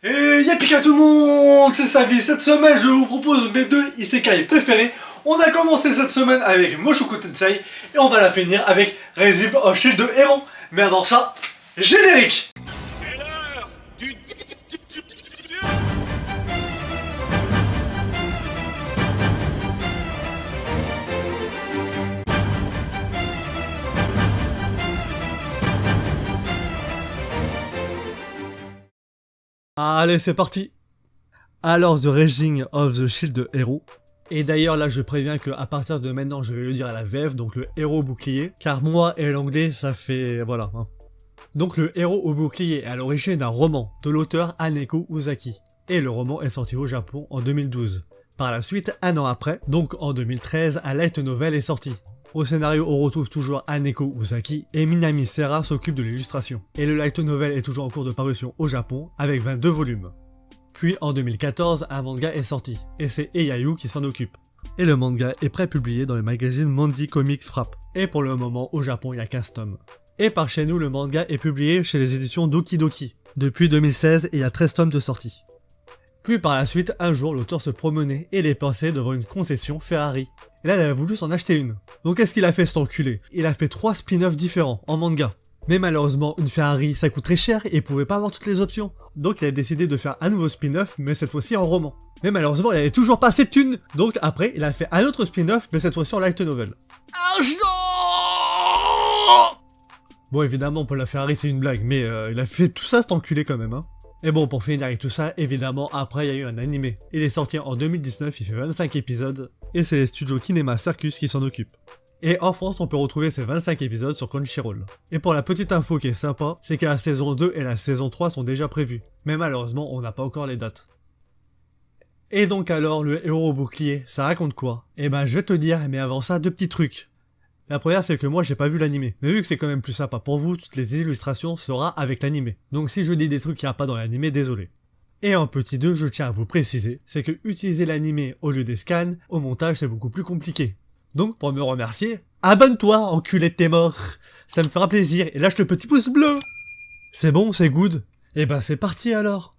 Et yapika tout le monde, c'est Savi. Cette semaine, je vous propose mes deux isekai préférés. On a commencé cette semaine avec Mushoku Tensei et on va la finir avec Resident of Shield de Héros. Mais avant ça, générique. C'est l'heure du... Allez, c'est parti. Alors, The Rising of the Shield de Héros. Et d'ailleurs, là, je préviens qu'à partir de maintenant, je vais le dire à la VF, donc le héros au bouclier. Car moi et l'anglais, ça fait... voilà. Hein. Donc le héros au bouclier est à l'origine d'un roman de l'auteur Haneko Uzaki. Et le roman est sorti au Japon en 2012. Par la suite, un an après, donc en 2013, un light novel est sorti. Au scénario, on retrouve toujours Haneko Uzaki et Minami Sera s'occupe de l'illustration. Et le light novel est toujours en cours de parution au Japon avec 22 volumes. Puis en 2014, un manga est sorti, et c'est Eyayu qui s'en occupe. Et le manga est pré-publié dans le magazine Mandy Comics Frappe. Et pour le moment, au Japon, il y a 15 tomes. Et par chez nous, le manga est publié chez les éditions Doki Doki. Depuis 2016, et il y a 13 tomes de sortie. Puis par la suite, un jour, l'auteur se promenait et il est passé devant une concession Ferrari. Et là, il a voulu s'en acheter une. Donc qu'est-ce qu'il a fait cet enculé? Il a fait 3 spin-offs différents en manga. Mais malheureusement, une Ferrari, ça coûte très cher et il pouvait pas avoir toutes les options. Donc il a décidé de faire un nouveau spin-off, mais cette fois-ci en roman. Mais malheureusement, il avait toujours pas assez de thunes. Donc après, il a fait un autre spin-off, mais cette fois-ci en light novel. Bon, évidemment, pour la Ferrari, c'est une blague, mais il a fait tout ça, cet enculé quand même, hein. Et bon, pour finir avec tout ça, évidemment, après, il y a eu un animé. Il est sorti en 2019, il fait 25 épisodes, et c'est les studios Kinema Circus qui s'en occupent. Et en France, on peut retrouver ces 25 épisodes sur Crunchyroll. Et pour la petite info qui est sympa, c'est que la saison 2 et la saison 3 sont déjà prévues. Mais malheureusement, on n'a pas encore les dates. Et donc alors, le héros au bouclier, ça raconte quoi? Eh ben, je vais te dire, mais avant ça, deux petits trucs. La première, c'est que moi, j'ai pas vu l'animé. Mais vu que c'est quand même plus sympa pour vous, toutes les illustrations seront avec l'animé. Donc si je dis des trucs qu'il n'y a pas dans l'animé, désolé. Et en petit 2, je tiens à vous préciser, c'est que utiliser l'animé au lieu des scans, au montage, c'est beaucoup plus compliqué. Donc, pour me remercier, abonne-toi, enculé de tes morts. Ça me fera plaisir, et lâche le petit pouce bleu. C'est bon, c'est good. Et ben c'est parti alors.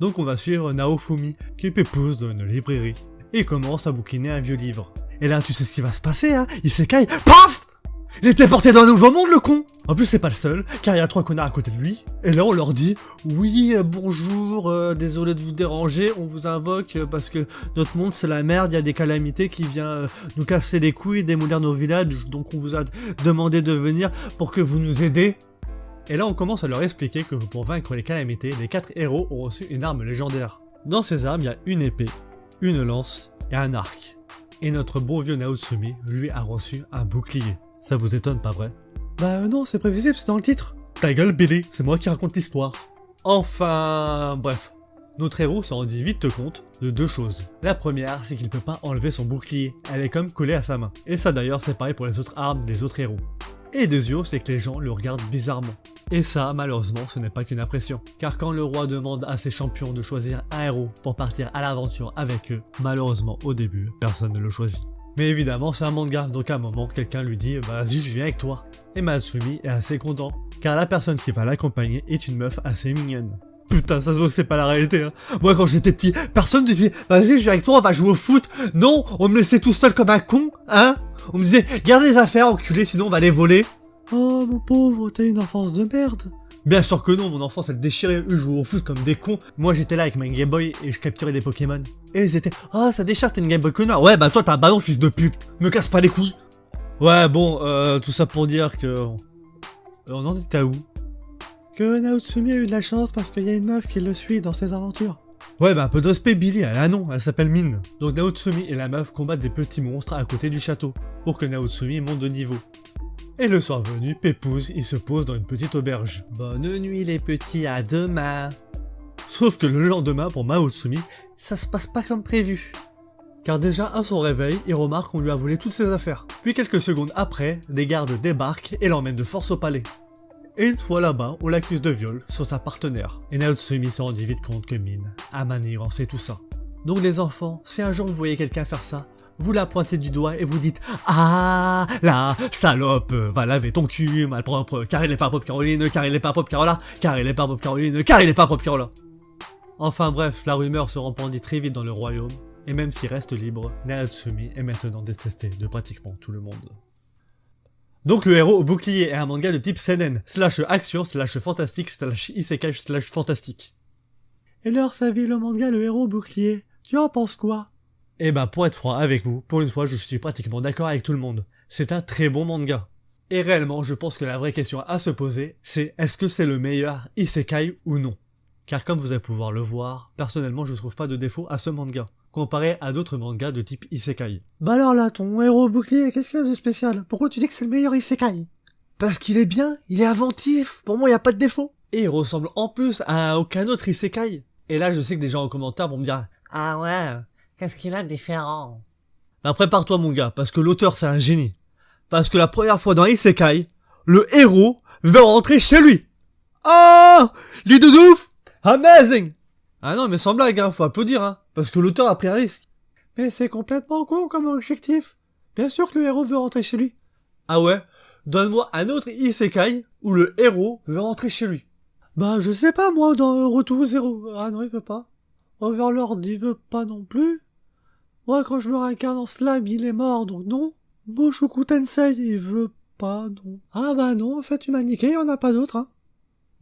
Donc on va suivre Naofumi, qui est pépouse dans une librairie, et commence à bouquiner un vieux livre. Et là, tu sais ce qui va se passer, hein? Il s'écaille, paf! Il était porté dans un nouveau monde, le con! En plus, c'est pas le seul, car il y a 3 connards à côté de lui. Et là, on leur dit, oui, bonjour, désolé de vous déranger, on vous invoque parce que notre monde, c'est la merde, il y a des calamités qui viennent nous casser les couilles, démolir nos villages, donc on vous a demandé de venir pour que vous nous aidez. Et là, on commence à leur expliquer que pour vaincre les calamités, les 4 héros ont reçu une arme légendaire. Dans ces armes, il y a une épée, une lance et un arc. Et notre bon vieux Naotsumi, lui, a reçu un bouclier. Ça vous étonne, pas vrai? Bah non, c'est prévisible, c'est dans le titre. Ta gueule, Billy, c'est moi qui raconte l'histoire. Enfin, bref. Notre héros se rendit vite compte de 2 choses. La première, c'est qu'il peut pas enlever son bouclier. Elle est comme collée à sa main. Et ça d'ailleurs, c'est pareil pour les autres armes des autres héros. Et deuxièmement, c'est que les gens le regardent bizarrement. Et ça, malheureusement, ce n'est pas qu'une impression. Car quand le roi demande à ses champions de choisir un héros pour partir à l'aventure avec eux, malheureusement, au début, personne ne le choisit. Mais évidemment, c'est un manga, donc à un moment, quelqu'un lui dit « Vas-y, je viens avec toi ». Et Matsumi est assez content, car la personne qui va l'accompagner est une meuf assez mignonne. Putain, ça se voit que c'est pas la réalité, hein. Moi, quand j'étais petit, personne ne disait « Vas-y, je viens avec toi, on va jouer au foot ». Non, on me laissait tout seul comme un con, hein. On me disait « Garde les affaires, enculé, sinon on va les voler ». Oh, mon pauvre, t'as une enfance de merde. Bien sûr que non, mon enfance elle déchirait, eux jouaient au foot comme des cons. Moi j'étais là avec ma Game Boy et je capturais des Pokémon. Et ils étaient « Ah, ça déchire, t'es une Game Boy connard. Ouais, bah toi t'as un ballon, fils de pute. Me casse pas les couilles. » Ouais, bon, tout ça pour dire que... on en était à où? Que Naotsumi a eu de la chance parce qu'il y a une meuf qui le suit dans ses aventures. Ouais, bah un peu de respect, Billy, elle a un nom, elle s'appelle Mine. Donc Naotsumi et la meuf combattent des petits monstres à côté du château, pour que Naotsumi monte de niveau. Et le soir venu, Pépouze, il se pose dans une petite auberge. Bonne nuit les petits, à demain. Sauf que le lendemain, pour Naotsumi, ça se passe pas comme prévu. Car déjà, à son réveil, il remarque qu'on lui a volé toutes ses affaires. Puis quelques secondes après, des gardes débarquent et l'emmènent de force au palais. Et une fois là-bas, on l'accuse de viol sur sa partenaire. Et Naotsumi se rendit vite compte que Mine a manigancé tout ça. Donc les enfants, si un jour vous voyez quelqu'un faire ça, vous la pointez du doigt et vous dites « Ah, la salope, va laver ton cul, malpropre, car il est pas propre Caroline, car il est pas propre Carola, car il est pas propre Caroline, car il est pas propre Carola. » Enfin bref, la rumeur se répandit très vite dans le royaume, et même s'il reste libre, Naotsumi est maintenant détesté de pratiquement tout le monde. Donc le héros au bouclier est un manga de type seinen, slash action, slash fantastique, slash isekai, slash fantastique. Et alors sa vie le manga le héros au bouclier, tu en penses quoi? Eh ben pour être franc avec vous, pour une fois je suis pratiquement d'accord avec tout le monde. C'est un très bon manga. Et réellement je pense que la vraie question à se poser, c'est est-ce que c'est le meilleur isekai ou non? Car comme vous allez pouvoir le voir, personnellement je trouve pas de défaut à ce manga, comparé à d'autres mangas de type isekai. Bah alors là, ton héros bouclier, qu'est-ce qu'il y a de spécial? Pourquoi tu dis que c'est le meilleur isekai? Parce qu'il est bien, il est inventif, pour moi il y a pas de défaut. Et il ressemble en plus à aucun autre isekai. Et là je sais que des gens en commentaire vont me dire « Ah ouais, qu'est-ce qu'il a de différent ?» Ben prépare-toi mon gars, parce que l'auteur c'est un génie. Parce que la première fois dans isekai, le héros veut rentrer chez lui. Oh, l'idée de ouf! Amazing! Ah non, mais sans blague, hein, faut applaudir, hein, parce que l'auteur a pris un risque. Mais c'est complètement con comme objectif. Bien sûr que le héros veut rentrer chez lui. Ah ouais? Donne-moi un autre isekai où le héros veut rentrer chez lui. Bah, je sais pas, moi, dans Retour Zéro. Ah non, il veut pas. Overlord, il veut pas non plus. Moi, quand je me réincarne en slime, il est mort, donc non. Mushoku Tensei, il veut pas, non. Ah bah non, en fait, tu m'as niqué, il y en a pas d'autres, hein.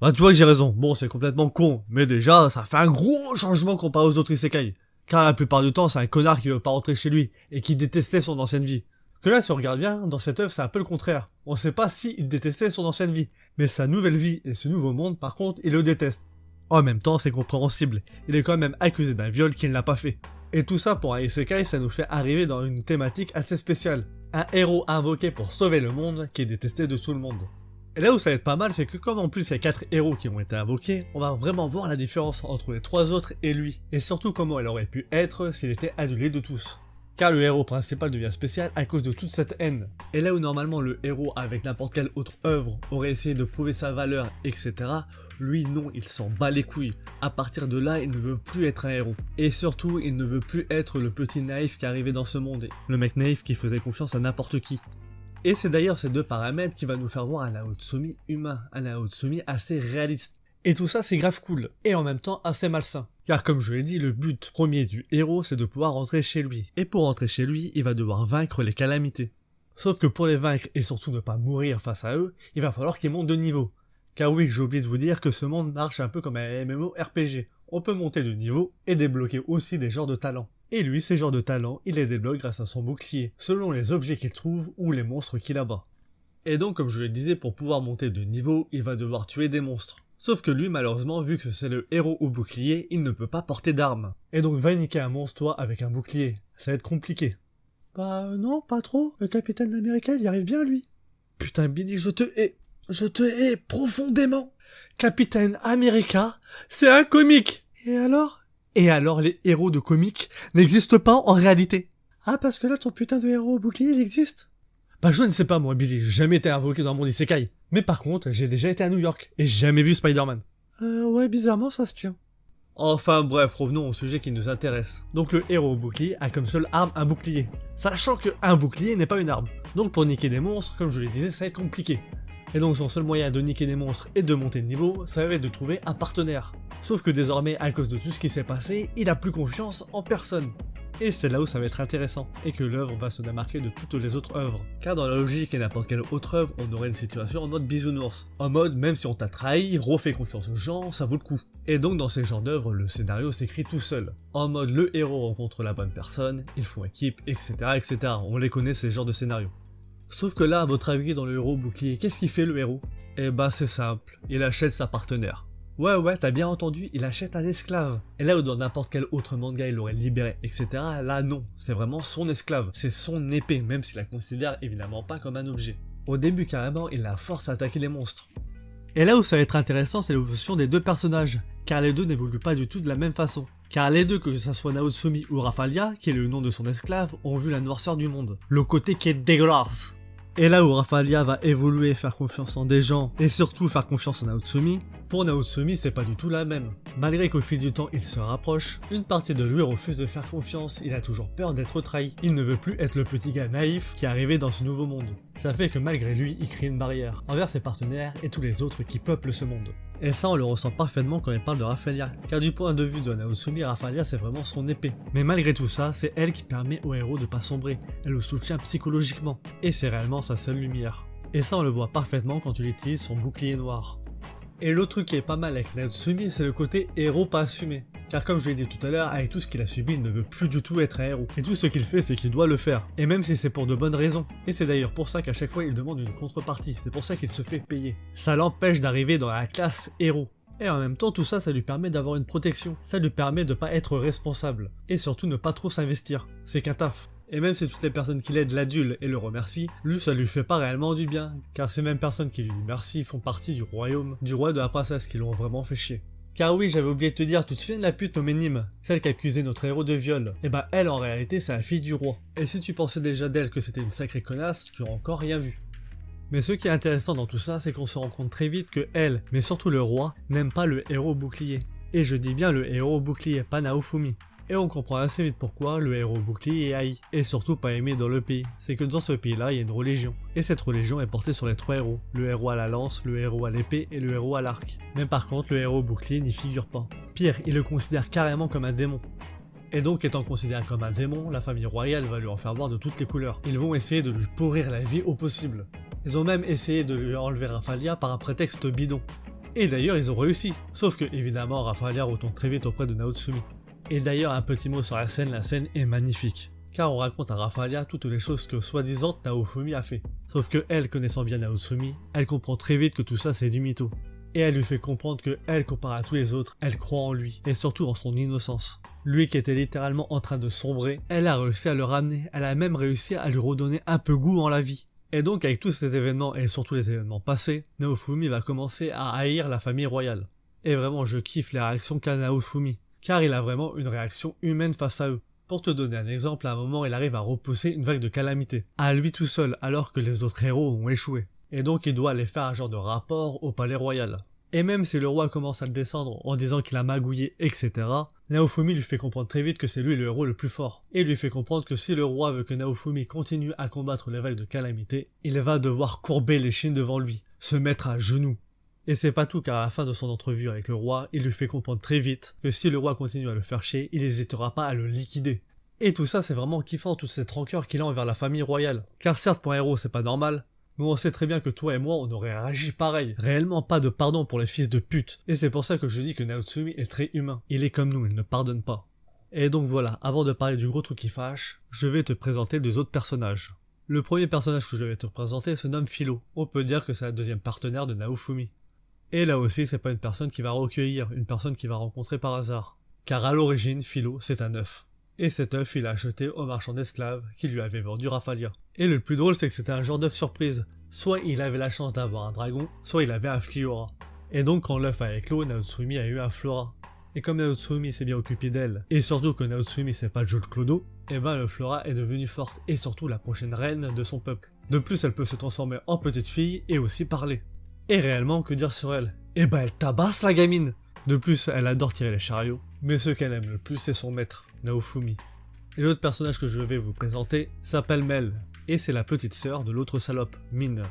Bah tu vois que j'ai raison, bon c'est complètement con, mais déjà ça fait un gros changement comparé aux autres isekai. Car la plupart du temps c'est un connard qui veut pas rentrer chez lui, et qui détestait son ancienne vie. Que là si on regarde bien, dans cette œuvre c'est un peu le contraire. On sait pas si il détestait son ancienne vie, mais sa nouvelle vie et ce nouveau monde par contre il le déteste. En même temps c'est compréhensible, il est quand même accusé d'un viol qu'il n'a pas fait. Et tout ça pour un isekai ça nous fait arriver dans une thématique assez spéciale. Un héros invoqué pour sauver le monde qui est détesté de tout le monde. Et là où ça va être pas mal, c'est que comme en plus il y a 4 héros qui ont été invoqués, on va vraiment voir la différence entre les 3 autres et lui, et surtout comment elle aurait pu être s'il était adulé de tous. Car le héros principal devient spécial à cause de toute cette haine. Et là où normalement le héros avec n'importe quelle autre œuvre aurait essayé de prouver sa valeur, etc., lui non, il s'en bat les couilles. À partir de là, il ne veut plus être un héros. Et surtout, il ne veut plus être le petit naïf qui arrivait dans ce monde, le mec naïf qui faisait confiance à n'importe qui. Et c'est d'ailleurs ces deux paramètres qui va nous faire voir un Naotsumi humain, un Naotsumi assez réaliste. Et tout ça c'est grave cool, et en même temps assez malsain. Car comme je l'ai dit, le but premier du héros c'est de pouvoir rentrer chez lui. Et pour rentrer chez lui, il va devoir vaincre les calamités. Sauf que pour les vaincre et surtout ne pas mourir face à eux, il va falloir qu'il monte de niveau. Car oui, j'ai oublié de vous dire que ce monde marche un peu comme un MMORPG. On peut monter de niveau et débloquer aussi des genres de talents. Et lui, ces genres de talents, il les débloque grâce à son bouclier, selon les objets qu'il trouve ou les monstres qu'il abat. Et donc, comme je le disais, pour pouvoir monter de niveau, il va devoir tuer des monstres. Sauf que lui, malheureusement, vu que c'est le héros au bouclier, il ne peut pas porter d'armes. Et donc, va niquer un monstre, toi, avec un bouclier. Ça va être compliqué. Bah non, pas trop. Le Capitaine America, il y arrive bien, lui. Putain, Billy, je te hais. Je te hais profondément. Capitaine America, c'est un comique. Et alors, les héros de comics n'existent pas en réalité. Ah, parce que là, ton putain de héros au bouclier, il existe? Bah, je ne sais pas, moi, Billy. J'ai jamais été invoqué dans mon isekai. Mais par contre, j'ai déjà été à New York. Et j'ai jamais vu Spider-Man. Ouais, bizarrement, ça se tient. Enfin, bref, revenons au sujet qui nous intéresse. Donc, le héros au bouclier a comme seule arme un bouclier. Sachant qu'un bouclier n'est pas une arme. Donc, pour niquer des monstres, comme je le disais, ça va être compliqué. Et donc son seul moyen de niquer des monstres et de monter de niveau, ça va être de trouver un partenaire. Sauf que désormais, à cause de tout ce qui s'est passé, il a plus confiance en personne. Et c'est là où ça va être intéressant, et que l'œuvre va se démarquer de toutes les autres œuvres. Car dans la logique et n'importe quelle autre œuvre, on aurait une situation en mode bisounours. En mode, même si on t'a trahi, refais confiance aux gens, ça vaut le coup. Et donc dans ces genres d'œuvres, le scénario s'écrit tout seul. En mode, le héros rencontre la bonne personne, ils font équipe, etc. etc. On les connaît ces genres de scénarios. Sauf que là, à votre avis, dans le héros bouclier, qu'est-ce qu'il fait le héros? Eh bah c'est simple, il achète sa partenaire. Ouais, t'as bien entendu, il achète un esclave. Et là où dans n'importe quel autre manga il l'aurait libéré, etc., là non, c'est vraiment son esclave, c'est son épée, même s'il la considère évidemment pas comme un objet. Au début carrément, il la force à attaquer les monstres. Et là où ça va être intéressant, c'est l'évolution des deux personnages, car les deux n'évoluent pas du tout de la même façon. Car les deux, que ce soit Naotsumi ou Rafalia, qui est le nom de son esclave, ont vu la noirceur du monde. Le côté qui est dégueulasse. Et là où Rafalia va évoluer, faire confiance en des gens, et surtout faire confiance en Naotsumi, pour Naotsumi c'est pas du tout la même. Malgré qu'au fil du temps il se rapproche, une partie de lui refuse de faire confiance, il a toujours peur d'être trahi. Il ne veut plus être le petit gars naïf qui est arrivé dans ce nouveau monde. Ça fait que malgré lui, il crée une barrière envers ses partenaires et tous les autres qui peuplent ce monde. Et ça on le ressent parfaitement quand il parle de Rafaelia, car du point de vue de Naotsumi, Rafaelia c'est vraiment son épée. Mais malgré tout ça, c'est elle qui permet au héros de pas sombrer, elle le soutient psychologiquement, et c'est réellement sa seule lumière. Et ça on le voit parfaitement quand il utilise son bouclier noir. Et l'autre truc qui est pas mal avec Naotsumi, c'est le côté héros pas assumé. Car comme je l'ai dit tout à l'heure, avec tout ce qu'il a subi, il ne veut plus du tout être un héros. Et tout ce qu'il fait, c'est qu'il doit le faire. Et même si c'est pour de bonnes raisons. Et c'est d'ailleurs pour ça qu'à chaque fois, il demande une contrepartie. C'est pour ça qu'il se fait payer. Ça l'empêche d'arriver dans la classe héros. Et en même temps, tout ça, ça lui permet d'avoir une protection. Ça lui permet de pas être responsable. Et surtout, ne pas trop s'investir. C'est qu'un taf. Et même si toutes les personnes qui l'aident l'adulent et le remercient, lui ça lui fait pas réellement du bien, car ces mêmes personnes qui lui disent merci font partie du royaume, du roi et de la princesse qui l'ont vraiment fait chier. Car oui, j'avais oublié de te dire, tu te souviens de la pute nommée Nîmes, celle qui accusait notre héros de viol? Et bah elle en réalité c'est la fille du roi. Et si tu pensais déjà d'elle que c'était une sacrée connasse, tu n'as encore rien vu. Mais ce qui est intéressant dans tout ça, c'est qu'on se rend compte très vite que elle, mais surtout le roi, n'aime pas le héros bouclier. Et je dis bien le héros bouclier, pas Naofumi. Et on comprend assez vite pourquoi le héros bouclier est haï, et surtout pas aimé dans le pays. C'est que dans ce pays-là, il y a une religion. Et cette religion est portée sur les trois héros. Le héros à la lance, le héros à l'épée et le héros à l'arc. Mais par contre, le héros bouclier n'y figure pas. Pire, il le considère carrément comme un démon. Et donc, étant considéré comme un démon, la famille royale va lui en faire voir de toutes les couleurs. Ils vont essayer de lui pourrir la vie au possible. Ils ont même essayé de lui enlever Rafaelia par un prétexte bidon. Et d'ailleurs, ils ont réussi. Sauf que, évidemment, Rafaelia retourne très vite auprès de Naotsumi. Et d'ailleurs, un petit mot sur la scène est magnifique. Car on raconte à Rafaelia toutes les choses que soi-disant Naofumi a fait. Sauf que elle, connaissant bien Naotsumi, elle comprend très vite que tout ça c'est du mytho. Et elle lui fait comprendre que elle, comparé à tous les autres, elle croit en lui, et surtout en son innocence. Lui qui était littéralement en train de sombrer, elle a réussi à le ramener, elle a même réussi à lui redonner un peu goût en la vie. Et donc avec tous ces événements, et surtout les événements passés, Naofumi va commencer à haïr la famille royale. Et vraiment je kiffe les réactions qu'a Naofumi. Car il a vraiment une réaction humaine face à eux. Pour te donner un exemple, à un moment il arrive à repousser une vague de calamité, à lui tout seul, alors que les autres héros ont échoué. Et donc il doit aller faire un genre de rapport au palais royal. Et même si le roi commence à le descendre en disant qu'il a magouillé, etc., Naofumi lui fait comprendre très vite que c'est lui le héros le plus fort. Et lui fait comprendre que si le roi veut que Naofumi continue à combattre les vagues de calamité, il va devoir courber l'échine devant lui, se mettre à genoux. Et c'est pas tout car à la fin de son entrevue avec le roi, il lui fait comprendre très vite que si le roi continue à le faire chier, il n'hésitera pas à le liquider. Et tout ça c'est vraiment kiffant, toute cette rancœur qu'il a envers la famille royale. Car certes pour un héros c'est pas normal, mais on sait très bien que toi et moi on aurait réagi pareil. Réellement pas de pardon pour les fils de pute. Et c'est pour ça que je dis que Naotsumi est très humain. Il est comme nous, il ne pardonne pas. Et donc voilà, avant de parler du gros truc qui fâche, je vais te présenter deux autres personnages. Le premier personnage que je vais te présenter se nomme Philo. On peut dire que c'est la deuxième partenaire de Naofumi. Et là aussi, c'est pas une personne qui va recueillir, une personne qui va rencontrer par hasard. Car à l'origine, Philo, c'est un œuf. Et cet œuf, il a acheté au marchand d'esclaves qui lui avait vendu Rafaelia. Et le plus drôle, c'est que c'était un genre d'œuf surprise. Soit il avait la chance d'avoir un dragon, soit il avait un Fliora. Et donc quand l'œuf a éclos, Naotsumi a eu un Flora. Et comme Naotsumi s'est bien occupé d'elle, et surtout que Naotsumi c'est pas Joe Clodo, et ben le Flora est devenue forte, et surtout la prochaine reine de son peuple. De plus, elle peut se transformer en petite fille et aussi parler. Et réellement, que dire sur elle? Eh ben elle tabasse la gamine. De plus, elle adore tirer les chariots, mais ce qu'elle aime le plus c'est son maître, Naofumi. Et l'autre personnage que je vais vous présenter s'appelle Mel, et c'est la petite sœur de l'autre salope, Min.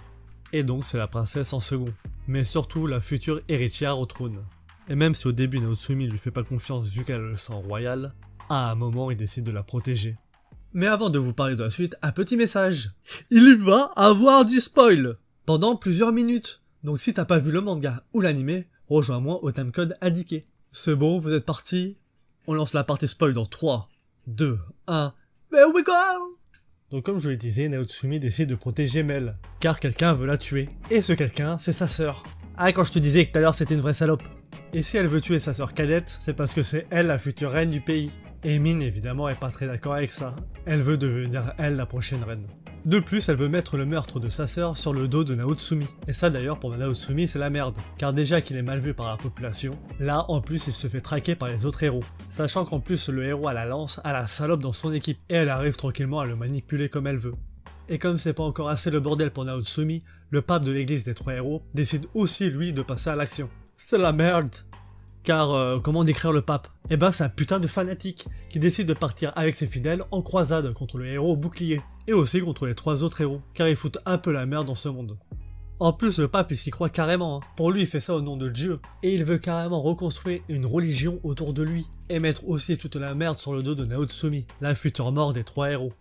Et donc c'est la princesse en second, mais surtout la future héritière au trône. Et même si au début Naotsumi lui fait pas confiance vu qu'elle a le sang royal, à un moment il décide de la protéger. Mais avant de vous parler de la suite, un petit message. Il va avoir du spoil pendant plusieurs minutes. Donc si t'as pas vu le manga ou l'animé, rejoins-moi au timecode indiqué. C'est bon, vous êtes partis? On lance la partie spoil dans 3, 2, 1, there we go! Donc comme je le disais, Naotsumi décide de protéger Mel, car quelqu'un veut la tuer. Et ce quelqu'un, c'est sa sœur. Ah, quand je te disais que tout à l'heure c'était une vraie salope. Et si elle veut tuer sa sœur cadette, c'est parce que c'est elle la future reine du pays. Et Min évidemment est pas très d'accord avec ça. Elle veut devenir elle la prochaine reine. De plus, elle veut mettre le meurtre de sa sœur sur le dos de Naotsumi. Et ça d'ailleurs pour Naotsumi c'est la merde, car déjà qu'il est mal vu par la population, là en plus il se fait traquer par les autres héros. Sachant qu'en plus le héros à la lance a la salope dans son équipe, et elle arrive tranquillement à le manipuler comme elle veut. Et comme c'est pas encore assez le bordel pour Naotsumi, le pape de l'église des trois héros décide aussi lui de passer à l'action. C'est la merde! Car comment décrire le pape? Eh ben c'est un putain de fanatique qui décide de partir avec ses fidèles en croisade contre le héros au bouclier, et aussi contre les trois autres héros, car ils foutent un peu la merde dans ce monde. En plus, le pape il s'y croit carrément, hein. Pour lui il fait ça au nom de Dieu, et il veut carrément reconstruire une religion autour de lui, et mettre aussi toute la merde sur le dos de Naotsumi, la future mort des 3 héros.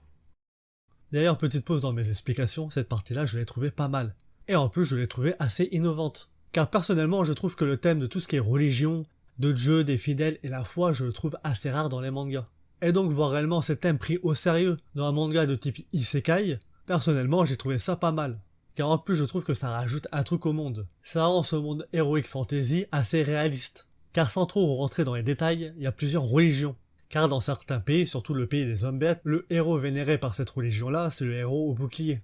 D'ailleurs, petite pause dans mes explications, cette partie-là je l'ai trouvée pas mal. Et en plus je l'ai trouvée assez innovante. Car personnellement je trouve que le thème de tout ce qui est religion, de Dieu, des fidèles et la foi, je le trouve assez rare dans les mangas. Et donc voir réellement ces thèmes pris au sérieux dans un manga de type Isekai, personnellement j'ai trouvé ça pas mal. Car en plus je trouve que ça rajoute un truc au monde. Ça rend ce monde héroïque fantasy assez réaliste. Car sans trop rentrer dans les détails, il y a plusieurs religions. Car dans certains pays, surtout le pays des Zombies, le héros vénéré par cette religion-là, c'est le héros au bouclier.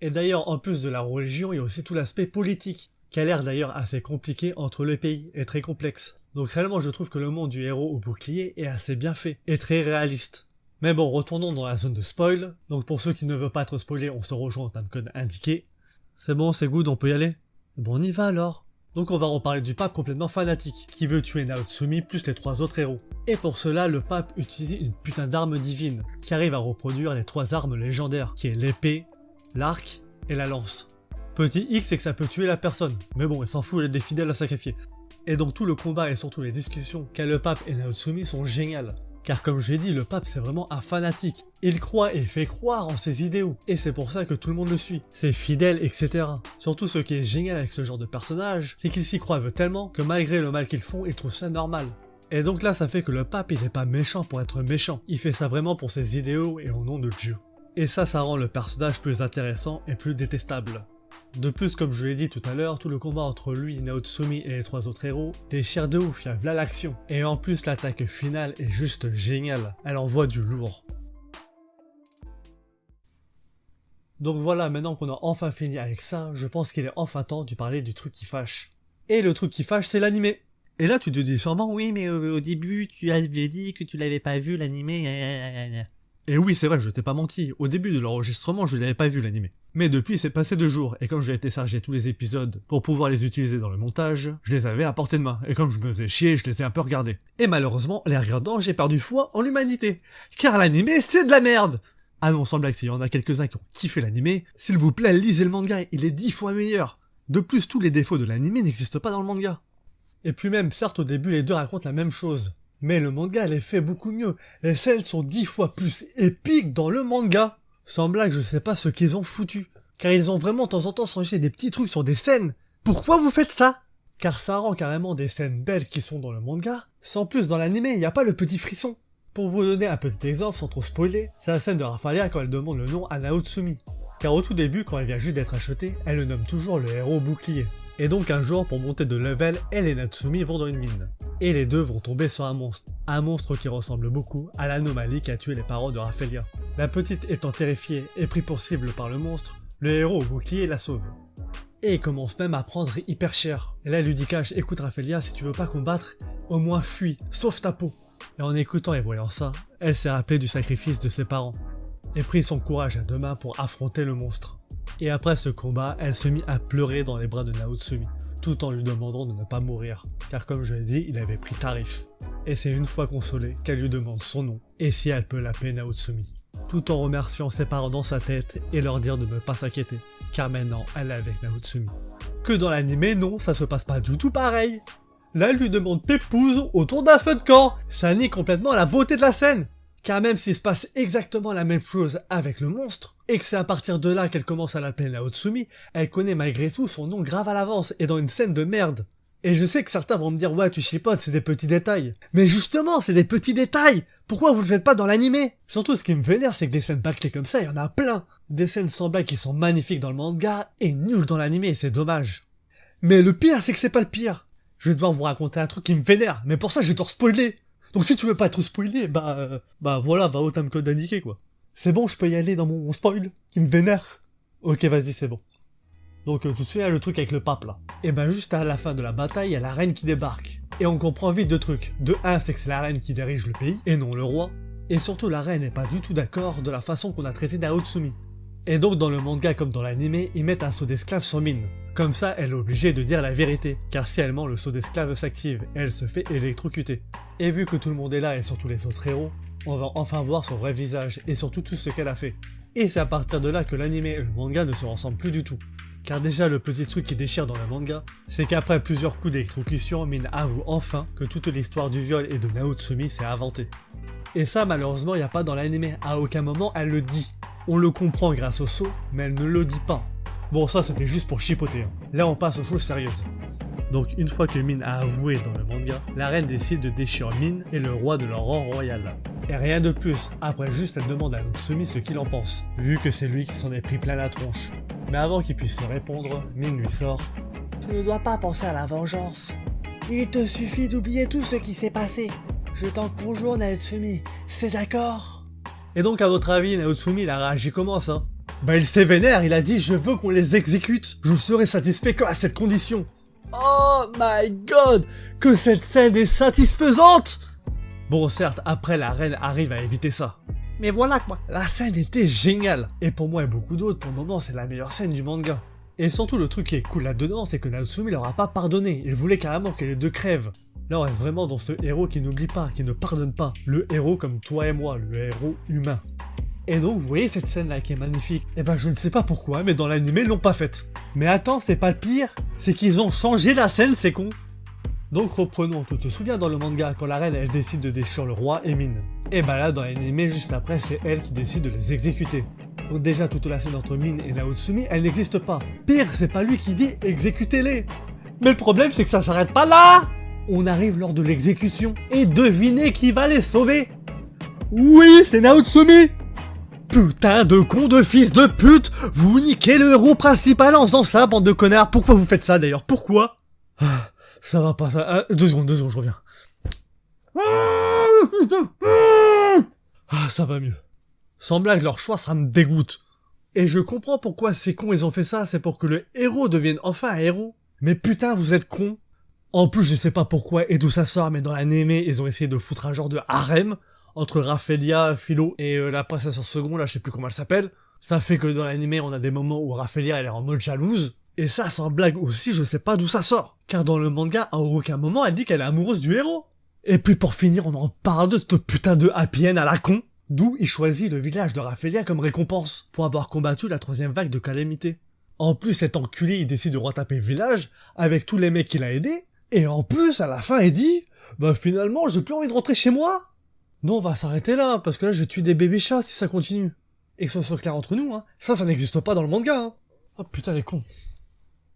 Et d'ailleurs, en plus de la religion, il y a aussi tout l'aspect politique, qui a l'air d'ailleurs assez compliqué entre les pays et très complexe. Donc réellement je trouve que le monde du héros au bouclier est assez bien fait, et très réaliste. Mais bon, retournons dans la zone de spoil. Donc pour ceux qui ne veulent pas être spoilés, on se rejoint au timecode indiqué. C'est bon, c'est good, on peut y aller? Bon, on y va alors. Donc on va reparler du pape complètement fanatique, qui veut tuer Naotsumi plus les 3 autres héros. Et pour cela, le pape utilise une putain d'arme divine, qui arrive à reproduire les 3 armes légendaires, qui est l'épée, l'arc et la lance. Petit X, c'est que ça peut tuer la personne, mais bon, il s'en fout, il a des fidèles à sacrifier. Et donc tout le combat et surtout les discussions qu'a le pape et Naotsumi sont géniales. Car comme j'ai dit, le pape c'est vraiment un fanatique. Il croit et fait croire en ses idéaux. Et c'est pour ça que tout le monde le suit. C'est fidèle, etc. Surtout ce qui est génial avec ce genre de personnage, c'est qu'ils s'y croient tellement que malgré le mal qu'ils font, ils trouvent ça normal. Et donc là ça fait que le pape il est pas méchant pour être méchant. Il fait ça vraiment pour ses idéaux et au nom de Dieu. Et ça rend le personnage plus intéressant et plus détestable. De plus, comme je l'ai dit tout à l'heure, tout le combat entre lui, Naotsumi et les 3 autres héros déchire de ouf, y'a v'là l'action. Et en plus, l'attaque finale est juste géniale, elle envoie du lourd. Donc voilà, maintenant qu'on a enfin fini avec ça, je pense qu'il est enfin temps de parler du truc qui fâche. Et le truc qui fâche, c'est l'animé. Et là, tu te dis sûrement, oui, mais au début, tu avais dit que tu l'avais pas vu l'animé. Et oui, c'est vrai, je t'ai pas menti, au début de l'enregistrement, je l'avais pas vu l'animé. Mais depuis, c'est passé 2 jours, et comme j'ai téléchargé tous les épisodes pour pouvoir les utiliser dans le montage, je les avais à portée de main, et comme je me faisais chier, je les ai un peu regardés. Et malheureusement, les regardant, j'ai perdu foi en l'humanité. Car l'animé, c'est de la merde! Ah non, sans blague, s'il y en a quelques-uns qui ont kiffé l'animé, s'il vous plaît, lisez le manga, il est 10 fois meilleur. De plus, tous les défauts de l'animé n'existent pas dans le manga. Et puis même, certes au début, les deux racontent la même chose. Mais le manga les fait beaucoup mieux, les scènes sont 10 fois plus épiques dans le manga. Sans blague, je sais pas ce qu'ils ont foutu, car ils ont vraiment de temps en temps changé des petits trucs sur des scènes. Pourquoi vous faites ça? Car ça rend carrément des scènes belles qui sont dans le manga, sans plus dans l'anime, il n'y a pas le petit frisson. Pour vous donner un petit exemple sans trop spoiler, c'est la scène de Rafalia quand elle demande le nom à Naotsumi. Car au tout début, quand elle vient juste d'être achetée, elle le nomme toujours le héros bouclier. Et donc un jour, pour monter de level, elle et Natsumi vont dans une mine. Et les deux vont tomber sur un monstre qui ressemble beaucoup à l'anomalie qui a tué les parents de Rafalia. La petite étant terrifiée et pris pour cible par le monstre, le héros au bouclier la sauve. Et il commence même à prendre hyper cher. Et là il lui dit Cash, écoute Rafalia, si tu veux pas combattre, au moins fuis, sauve ta peau. Et en écoutant et voyant ça, elle s'est rappelée du sacrifice de ses parents, et prit son courage à 2 mains pour affronter le monstre. Et après ce combat, elle se mit à pleurer dans les bras de Naotsumi, tout en lui demandant de ne pas mourir, car comme je l'ai dit, il avait pris tarif. Et c'est une fois consolée qu'elle lui demande son nom, et si elle peut l'appeler Naotsumi, tout en remerciant ses parents dans sa tête et leur dire de ne pas s'inquiéter, car maintenant elle est avec Naotsumi. Que dans l'anime, non, ça se passe pas du tout pareil. Là, elle lui demande t'épouse autour d'un feu de camp, ça nie complètement la beauté de la scène. Car même s'il se passe exactement la même chose avec le monstre, et que c'est à partir de là qu'elle commence à l'appeler Naotsumi, elle connaît malgré tout son nom grave à l'avance et dans une scène de merde. Et je sais que certains vont me dire ouais tu chipotes, c'est des petits détails. Mais justement, c'est des petits détails. Pourquoi vous le faites pas dans l'animé? Surtout ce qui me vénère, c'est que des scènes bâclées comme ça, il y en a plein. Des scènes sans blague qui sont magnifiques dans le manga et nulles dans l'animé, c'est dommage. Mais le pire, c'est que c'est pas le pire. Je vais devoir vous raconter un truc qui me vénère, mais pour ça je vais devoir spoiler. Donc si tu veux pas être spoilé, bah voilà, va au timecode indiqué quoi. C'est bon, je peux y aller dans mon spoil, qui me vénère. Ok, vas-y, c'est bon. Donc tout de suite, là, le truc avec le pape là. Et ben juste à la fin de la bataille, il y a la reine qui débarque. Et on comprend vite 2 trucs. De 1, c'est que c'est la reine qui dirige le pays, et non le roi. Et surtout, la reine n'est pas du tout d'accord de la façon qu'on a traité Naotsumi. Et donc dans le manga comme dans l'anime, ils mettent un sceau d'esclave sur Mine. Comme ça, elle est obligée de dire la vérité, car si elle ment, le sceau d'esclave s'active, et elle se fait électrocuter. Et vu que tout le monde est là, et surtout les autres héros, on va enfin voir son vrai visage, et surtout tout ce qu'elle a fait. Et c'est à partir de là que l'anime et le manga ne se ressemblent plus du tout. Car déjà le petit truc qui déchire dans le manga, c'est qu'après plusieurs coups d'électrocution, Min avoue enfin que toute l'histoire du viol et de Naotsumi s'est inventée. Et ça malheureusement il n'y a pas dans l'anime, à aucun moment elle le dit. On le comprend grâce au saut, mais elle ne le dit pas. Bon ça c'était juste pour chipoter, hein. Là on passe aux choses sérieuses. Donc une fois que Min a avoué dans le manga, la reine décide de déchirer Min et le roi de leur rang royal. Et rien de plus, après juste elle demande à Naotsumi ce qu'il en pense, vu que c'est lui qui s'en est pris plein la tronche. Mais avant qu'il puisse se répondre, Min lui sort « Tu ne dois pas penser à la vengeance. Il te suffit d'oublier tout ce qui s'est passé. Je t'en conjure Naotsumi, c'est d'accord ?» Et donc à votre avis, Naotsumi il a réagi comment ça? Bah il s'est vénère, il a dit « Je veux qu'on les exécute, je serai satisfait qu'à cette condition. » Oh my god, que cette scène est satisfaisante! Bon certes, après la reine arrive à éviter ça. Mais voilà quoi, la scène était géniale. Et pour moi et beaucoup d'autres, pour le moment c'est la meilleure scène du manga. Et surtout le truc qui est cool là-dedans, c'est que Naotsumi leur a pas pardonné, il voulait carrément que les deux crèvent. Là on reste vraiment dans ce héros qui n'oublie pas, qui ne pardonne pas. Le héros comme toi et moi, le héros humain. Et donc vous voyez cette scène là qui est magnifique. Et ben je ne sais pas pourquoi, mais dans l'anime ils l'ont pas faite. Mais attends, c'est pas le pire, c'est qu'ils ont changé la scène, c'est con. Donc reprenons, tu te souviens dans le manga quand la reine elle décide de déchirer le roi et Min. Et bah là dans l'anime juste après c'est elle qui décide de les exécuter. Donc déjà toute la scène entre Min et Naotsumi elle n'existe pas. Pire c'est pas lui qui dit exécutez-les. Mais le problème c'est que ça s'arrête pas là. On arrive lors de l'exécution et devinez qui va les sauver. Oui c'est Naotsumi. Putain de con de fils de pute, vous niquez le héros principal en faisant ça bande de connards. Pourquoi vous faites ça d'ailleurs? Pourquoi? Ça va pas, ça... 2 secondes, je reviens. Ah, ça va mieux. Sans blague, leur choix, ça me dégoûte. Et je comprends pourquoi ces cons, ils ont fait ça, c'est pour que le héros devienne enfin un héros. Mais putain, vous êtes cons. En plus, je sais pas pourquoi et d'où ça sort, mais dans l'anime, ils ont essayé de foutre un genre de harem entre Raphaelia, Philo et la princesse en second, là, je sais plus comment elle s'appelle. Ça fait que dans l'anime, on a des moments où Raphaelia, elle est en mode jalouse. Et ça, sans blague aussi, je sais pas d'où ça sort. Car dans le manga, à aucun moment, elle dit qu'elle est amoureuse du héros. Et puis pour finir, on en parle de cette putain de happy end à la con. D'où il choisit le village de Raphaelia comme récompense, pour avoir combattu la 3e vague de calamité. En plus, cet enculé, il décide de retaper le village, avec tous les mecs qu'il a aidés. Et en plus, à la fin, il dit, bah finalement, j'ai plus envie de rentrer chez moi. Non, on va s'arrêter là, parce que là, je tue des bébés chats si ça continue. Et que ce soit clair entre nous, hein. Ça n'existe pas dans le manga, hein. Oh putain, les cons.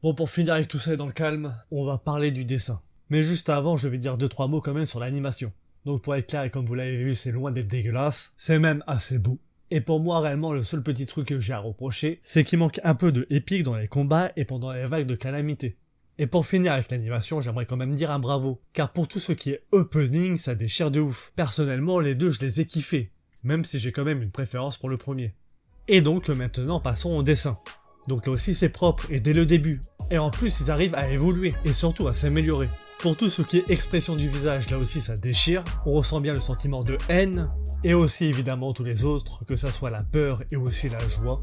Bon, pour finir avec tout ça et dans le calme, on va parler du dessin. Mais juste avant, je vais dire 2-3 mots quand même sur l'animation. Donc pour être clair, et comme vous l'avez vu, c'est loin d'être dégueulasse, c'est même assez beau. Et pour moi, réellement, le seul petit truc que j'ai à reprocher, c'est qu'il manque un peu de épique dans les combats et pendant les vagues de calamité. Et pour finir avec l'animation, j'aimerais quand même dire un bravo, car pour tout ce qui est opening, ça déchire de ouf. Personnellement, les deux, je les ai kiffés, même si j'ai quand même une préférence pour le premier. Et donc maintenant, passons au dessin. Donc là aussi c'est propre et dès le début. Et en plus ils arrivent à évoluer et surtout à s'améliorer. Pour tout ce qui est expression du visage, là aussi ça déchire. On ressent bien le sentiment de haine. Et aussi évidemment tous les autres, que ça soit la peur et aussi la joie.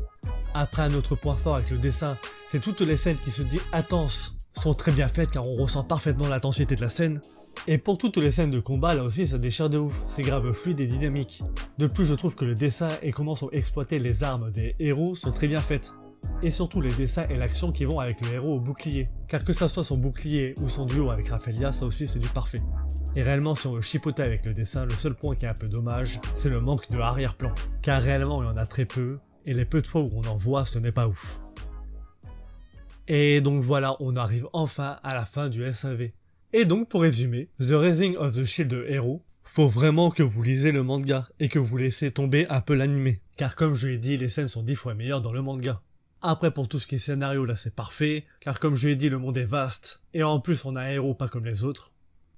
Après un autre point fort avec le dessin, c'est toutes les scènes qui se disent intenses sont très bien faites car on ressent parfaitement l'intensité de la scène. Et pour toutes les scènes de combat, là aussi ça déchire de ouf, c'est grave fluide et dynamique. De plus je trouve que le dessin et comment sont exploitées les armes des héros sont très bien faites. Et surtout les dessins et l'action qui vont avec le héros au bouclier. Car que ça soit son bouclier ou son duo avec Raphaelia, ça aussi c'est du parfait. Et réellement si on veut chipoter avec le dessin, le seul point qui est un peu dommage, c'est le manque de arrière-plan. Car réellement il y en a très peu, et les peu de fois où on en voit, ce n'est pas ouf. Et donc voilà, on arrive enfin à la fin du SAV. Et donc pour résumer, The Rising of the Shield Hero, faut vraiment que vous lisez le manga, et que vous laissez tomber un peu l'animé. Car comme je l'ai dit, les scènes sont 10 fois meilleures dans le manga. Après pour tout ce qui est scénario là c'est parfait, car comme je l'ai dit le monde est vaste, et en plus on a un héros pas comme les autres.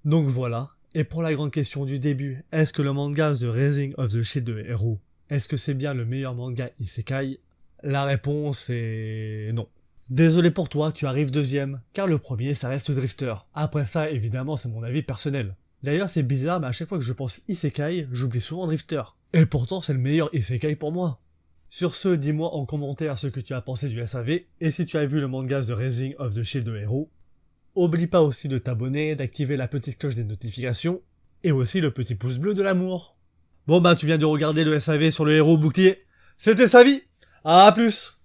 Donc voilà, et pour la grande question du début, est-ce que le manga The Rising of the Shield Hero, est-ce que c'est bien le meilleur manga isekai? La réponse est non. Désolé pour toi, tu arrives deuxième, car le premier ça reste Drifter. Après ça évidemment c'est mon avis personnel. D'ailleurs c'est bizarre mais à chaque fois que je pense isekai, j'oublie souvent Drifter. Et pourtant c'est le meilleur isekai pour moi. Sur ce, dis-moi en commentaire ce que tu as pensé du SAV, et si tu as vu le manga The Rising of the Shield Hero. Oublie pas aussi de t'abonner, d'activer la petite cloche des notifications, et aussi le petit pouce bleu de l'amour. Bon bah tu viens de regarder le SAV sur le héros bouclier, c'était sa vie, à plus.